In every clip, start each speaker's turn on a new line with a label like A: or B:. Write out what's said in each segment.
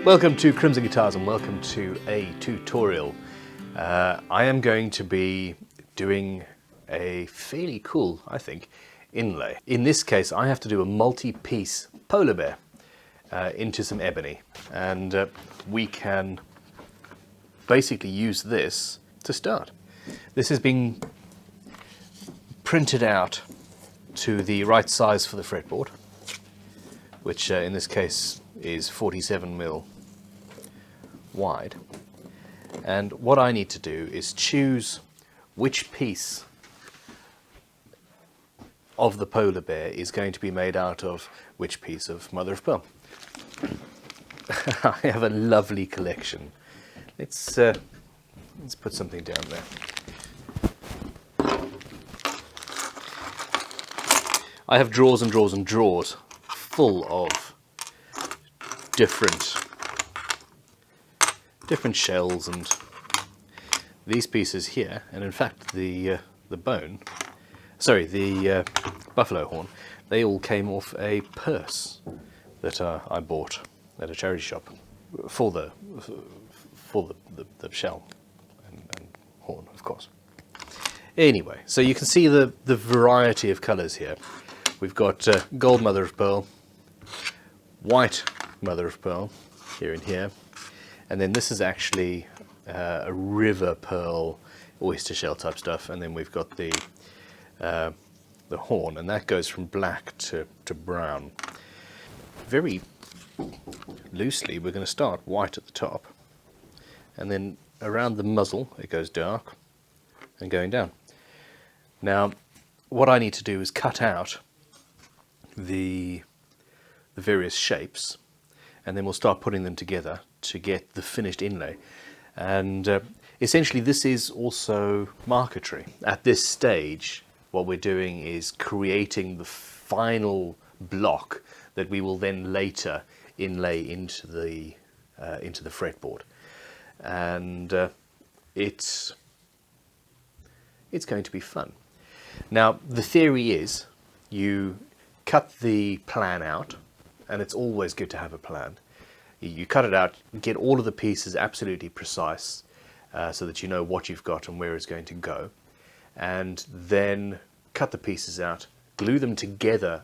A: Welcome to Crimson Guitars and welcome to a tutorial. I am going to be doing a fairly cool, I think, inlay. In this case I have to do a multi-piece polar bear into some ebony, and we can basically use this to start. This is being printed out to the right size for the fretboard, which in this case is 47mm wide. And what I need to do is choose which piece of the polar bear is going to be made out of which piece of mother of pearl. I have a lovely collection. Let's put something down there. I have drawers and drawers and drawers full of different shells, and these pieces here, and in fact the buffalo horn, they all came off a purse that I bought at a charity shop for the shell and horn, of course. Anyway, so you can see the variety of colours here. We've got gold mother of pearl, white mother of pearl here and here, and then this is actually a river pearl oyster shell type stuff, and then we've got the horn, and that goes from black to brown. Very loosely we're going to start white at the top, and then around the muzzle it goes dark and going down. Now what I need to do is cut out the various shapes, and then we'll start putting them together to get the finished inlay. And essentially this is also marquetry. At this stage what we're doing is creating the final block that we will then later inlay into the fretboard, and it's going to be fun. Now the theory is you cut the plan out, and it's always good to have a plan. You cut it out, get all of the pieces absolutely precise, so that you know what you've got and where it's going to go, and then cut the pieces out, glue them together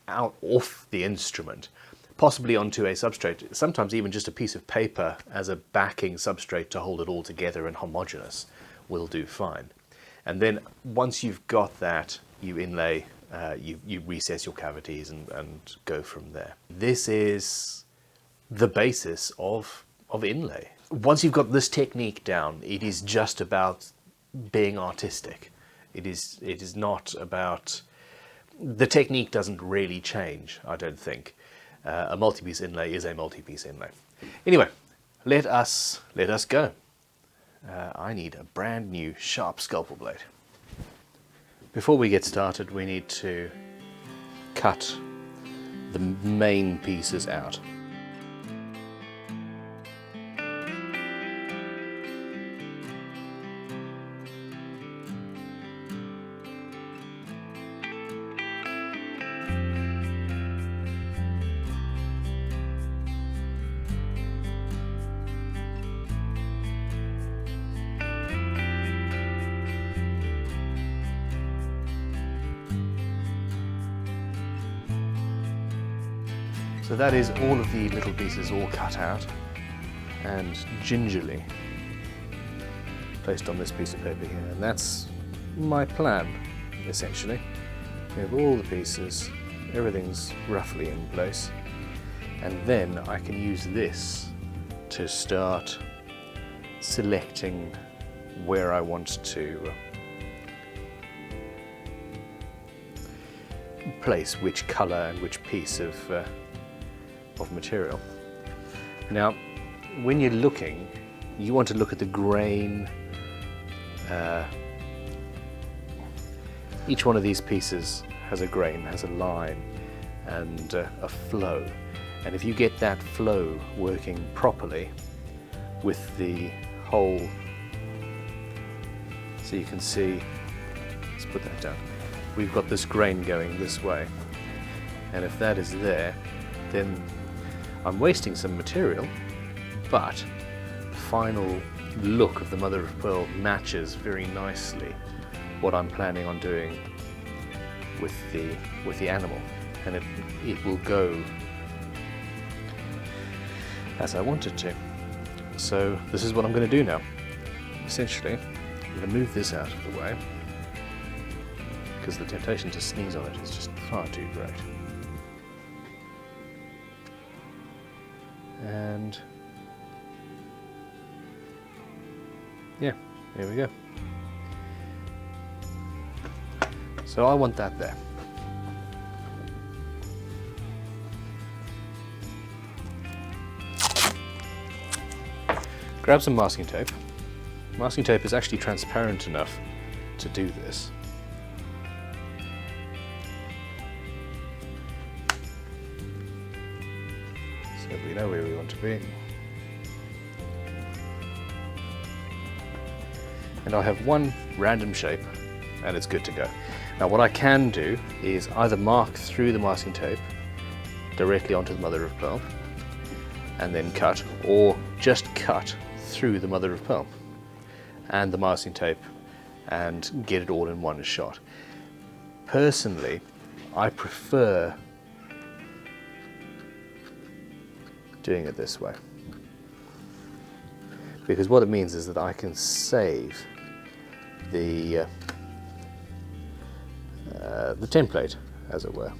A: out off the instrument, possibly onto a substrate, sometimes even just a piece of paper as a backing substrate to hold it all together and homogeneous will do fine. And then once you've got that, you inlay, you recess your cavities and go from there. This is the basis of inlay. Once you've got this technique down, it is just about being artistic. It is not about, the technique doesn't really change, I don't think. A multi-piece inlay is a multi-piece inlay. Anyway, let us go. I need a brand new sharp scalpel blade. Before we get started, we need to cut the main pieces out. So that is all of the little pieces all cut out and gingerly placed on this piece of paper here, and that's my plan essentially. We have all the pieces, everything's roughly in place, and then I can use this to start selecting where I want to place which colour and which piece of material. Now when you're looking, you want to look at the grain. Each one of these pieces has a grain, has a line and a flow, and if you get that flow working properly with the whole, so you can see, let's put that down, we've got this grain going this way, and if that is there, then I'm wasting some material but the final look of the mother of pearl matches very nicely what I'm planning on doing with the animal, and it will go as I want it to. So this is what I'm going to do now. Essentially, I'm going to move this out of the way because the temptation to sneeze on it is just far too great. And yeah, there we go. So I want that there. Grab some masking tape. Masking tape is actually transparent enough to do this. So we know where we want to be. And I have one random shape and it's good to go. Now what I can do is either mark through the masking tape directly onto the mother of pearl and then cut, or just cut through the mother of pearl and the masking tape and get it all in one shot. Personally, I prefer doing it this way because what it means is that I can save the template, as it were.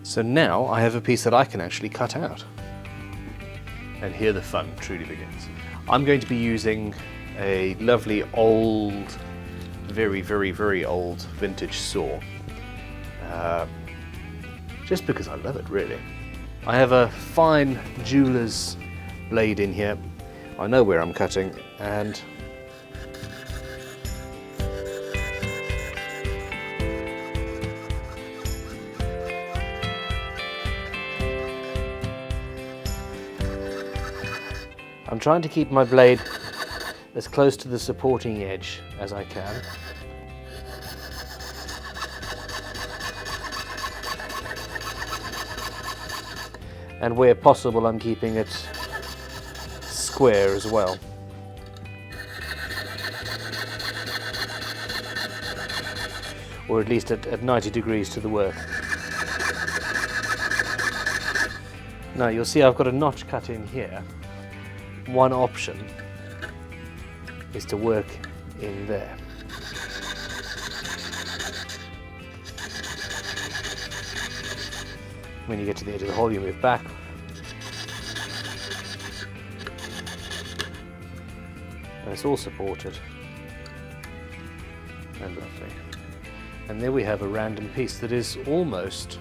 A: So now I have a piece that I can actually cut out. And here the fun truly begins. I'm going to be using a lovely old, very, very, very old vintage saw. Just because I love it, really. I have a fine jeweler's blade in here. I know where I'm cutting, and I'm trying to keep my blade as close to the supporting edge as I can. And where possible, I'm keeping it square as well. Or at least at 90 degrees to the work. Now you'll see I've got a notch cut in here. One option is to work in there. When you get to the edge of the hole, you move back. And it's all supported. And lovely. And there we have a random piece that is almost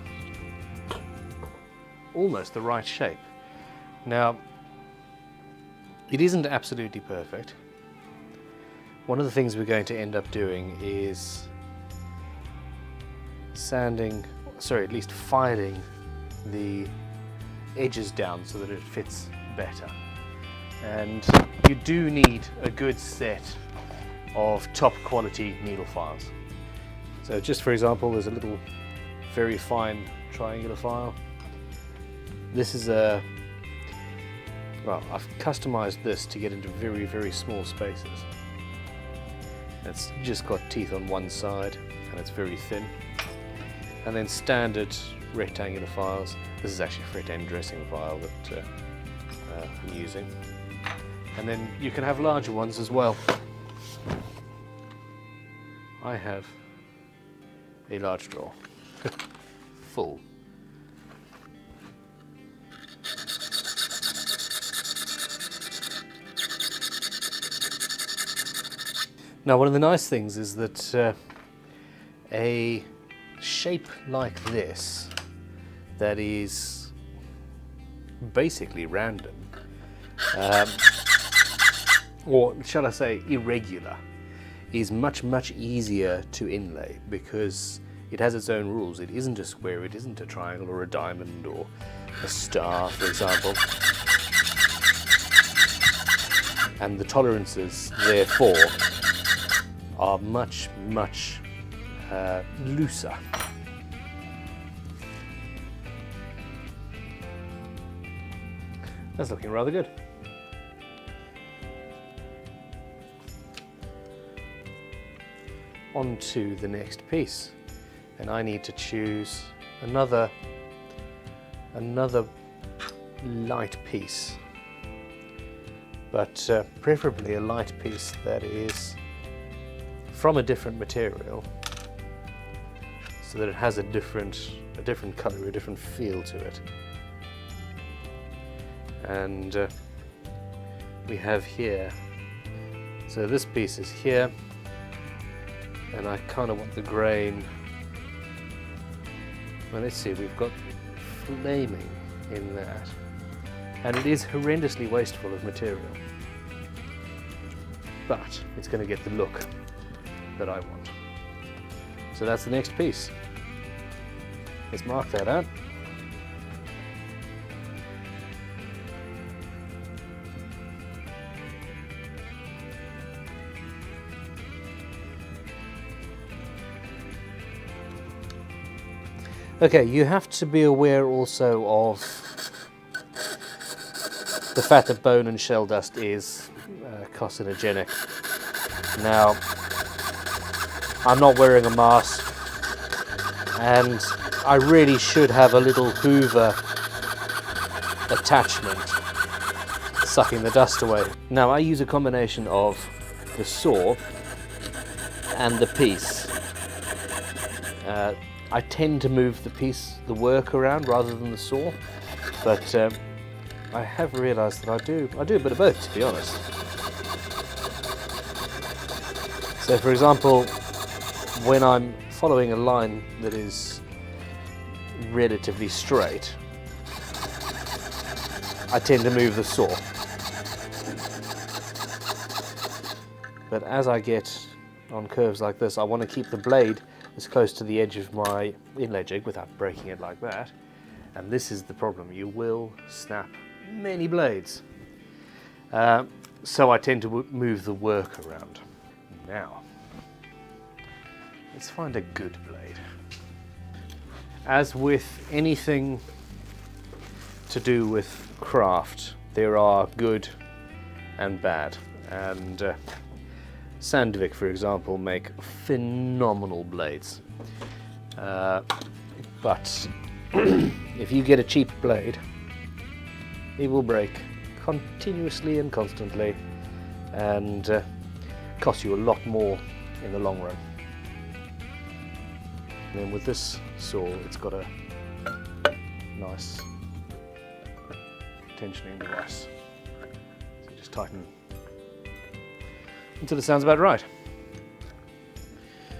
A: the right shape. Now, it isn't absolutely perfect. One of the things we're going to end up doing is at least filing the edges down so that it fits better. And you do need a good set of top quality needle files. So just for example, there's a little very fine triangular file. This is I've customized this to get into very, very small spaces. It's just got teeth on one side and it's very thin. And then standard rectangular files. This is actually a fret end dressing file that I'm using. And then you can have larger ones as well. I have a large drawer full. Now, one of the nice things is that a shape like this, that is basically random, or shall I say irregular, is much, much easier to inlay because it has its own rules. It isn't a square, it isn't a triangle or a diamond or a star, for example. And the tolerances, therefore, are much looser. That's looking rather good. On to the next piece, and I need to choose another light piece, but preferably a light piece that is from a different material, so that it has a different color, a different feel to it. And we have here, so this piece is here, and I kind of want the grain. Well, let's see, we've got flaming in that, and it is horrendously wasteful of material, but it's going to get the look that I want. So that's the next piece. Let's mark that out. Okay, you have to be aware also of the fact that bone and shell dust is carcinogenic. Now, I'm not wearing a mask, and I really should have a little Hoover attachment sucking the dust away. Now, I use a combination of the saw and the piece. I tend to move the work around rather than the saw, but I have realised that I do a bit of both, to be honest. So, for example, when I'm following a line that is relatively straight, I tend to move the saw. But as I get on curves like this, I want to keep the blade as close to the edge of my inlay jig without breaking it like that. And this is the problem. You will snap many blades. So I tend to move the work around. Now, let's find a good blade. As with anything to do with craft, there are good and bad. And Sandvik, for example, make phenomenal blades. But if you get a cheap blade, it will break continuously and constantly, and cost you a lot more in the long run. And then with this saw, it's got a nice tensioning device. So you just tighten until it sounds about right.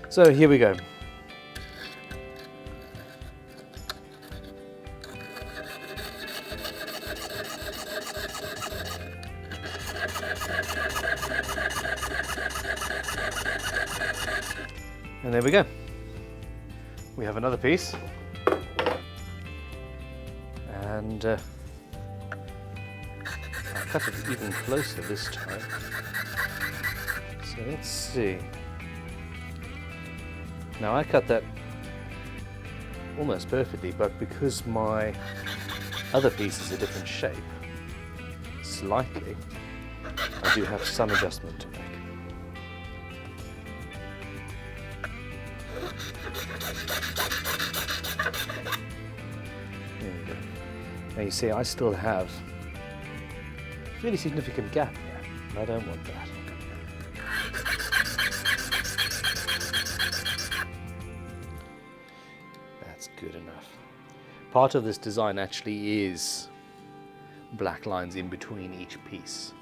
A: So here we go. And there we go. We have another piece. And I'll cut it even closer this time. So let's see. Now I cut that almost perfectly, but because my other piece is a different shape, slightly, I do have some adjustment to make. There we go. Now you see I still have a really significant gap here, and I don't want that. Good enough. Part of this design actually is black lines in between each piece,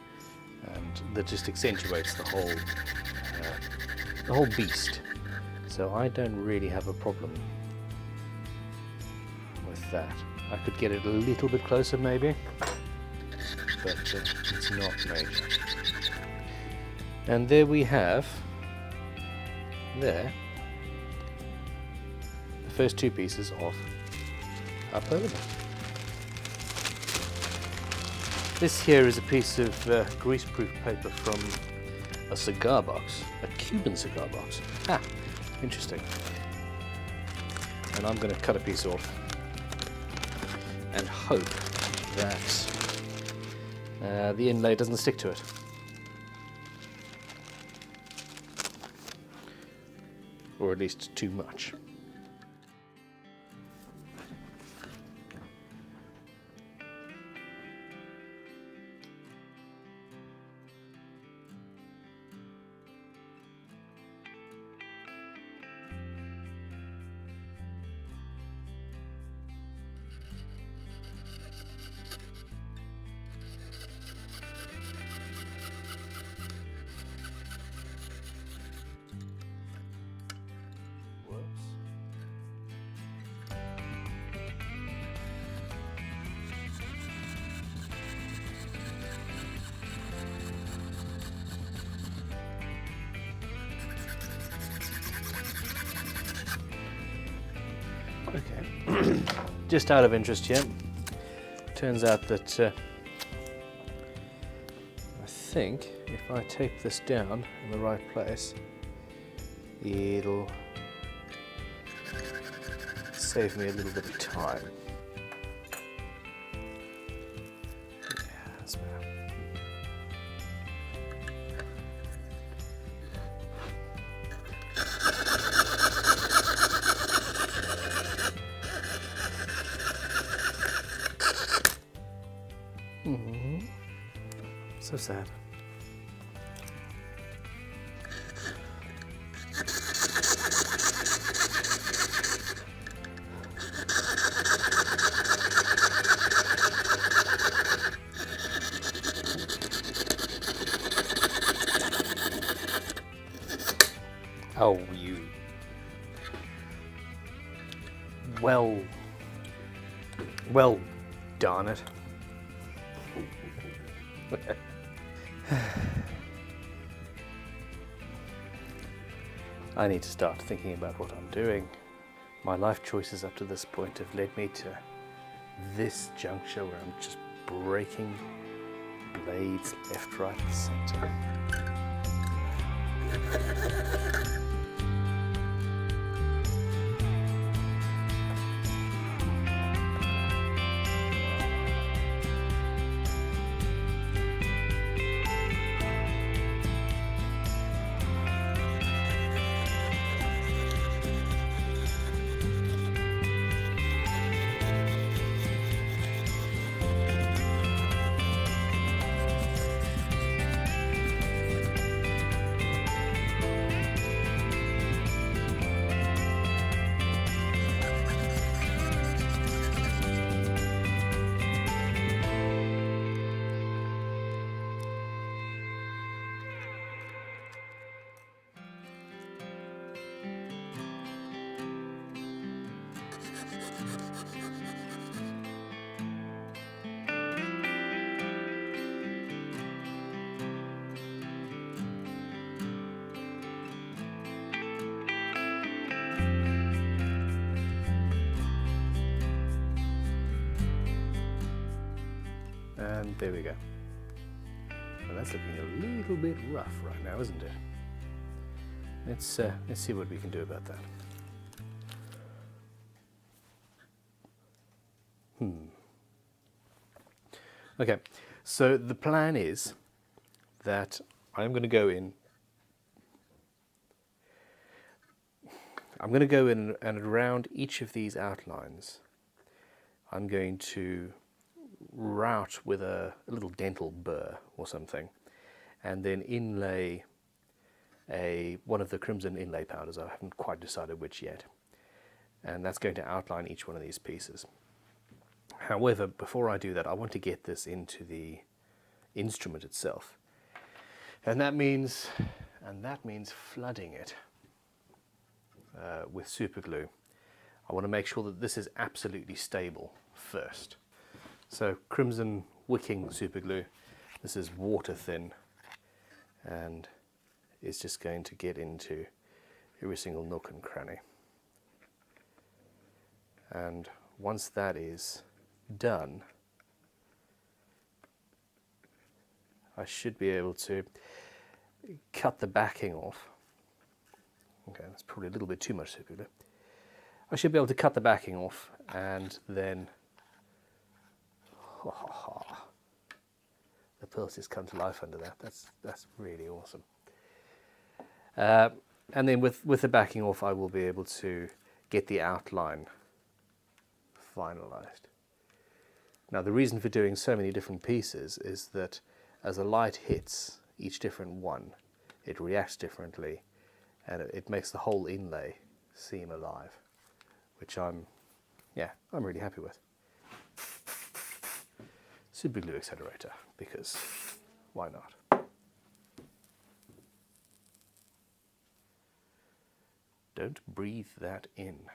A: and that just accentuates the whole beast. So I don't really have a problem with that. I could get it a little bit closer maybe, but it's not major. And there we have first two pieces of our polymer. This here is a piece of greaseproof paper from a cigar box, a Cuban cigar box. Ah, interesting. And I'm going to cut a piece off and hope that the inlay doesn't stick to it. Or at least too much. Okay, just out of interest here, turns out that I think if I tape this down in the right place, it'll save me a little bit of time. Yeah, that's better. So sad. Oh, you. Well, darn it. I need to start thinking about what I'm doing. My life choices up to this point have led me to this juncture where I'm just breaking blades left, right, and center. And there we go. Well, that's looking a little bit rough right now, isn't it? Let's see what we can do about that. Okay, so the plan is that I'm going to go in. I'm going to go in and around each of these outlines, I'm going to route with a little dental burr or something, and then inlay one of the crimson inlay powders. I haven't quite decided which yet, and that's going to outline each one of these pieces. However, before I do that, I want to get this into the instrument itself, and that means flooding it with super glue. I want to make sure that this is absolutely stable first. So crimson wicking super glue. This is water thin, and it's just going to get into every single nook and cranny. And once that is done, I should be able to, cut the backing off. Okay, that's probably a little bit too much super glue. I should be able to cut the backing off and then the pulses come to life under that. That's really awesome. And then with the backing off, I will be able to get the outline finalized. Now, the reason for doing so many different pieces is that as the light hits each different one, it reacts differently, and it makes the whole inlay seem alive, which I'm really happy with. Super glue accelerator, because why not? Don't breathe that in.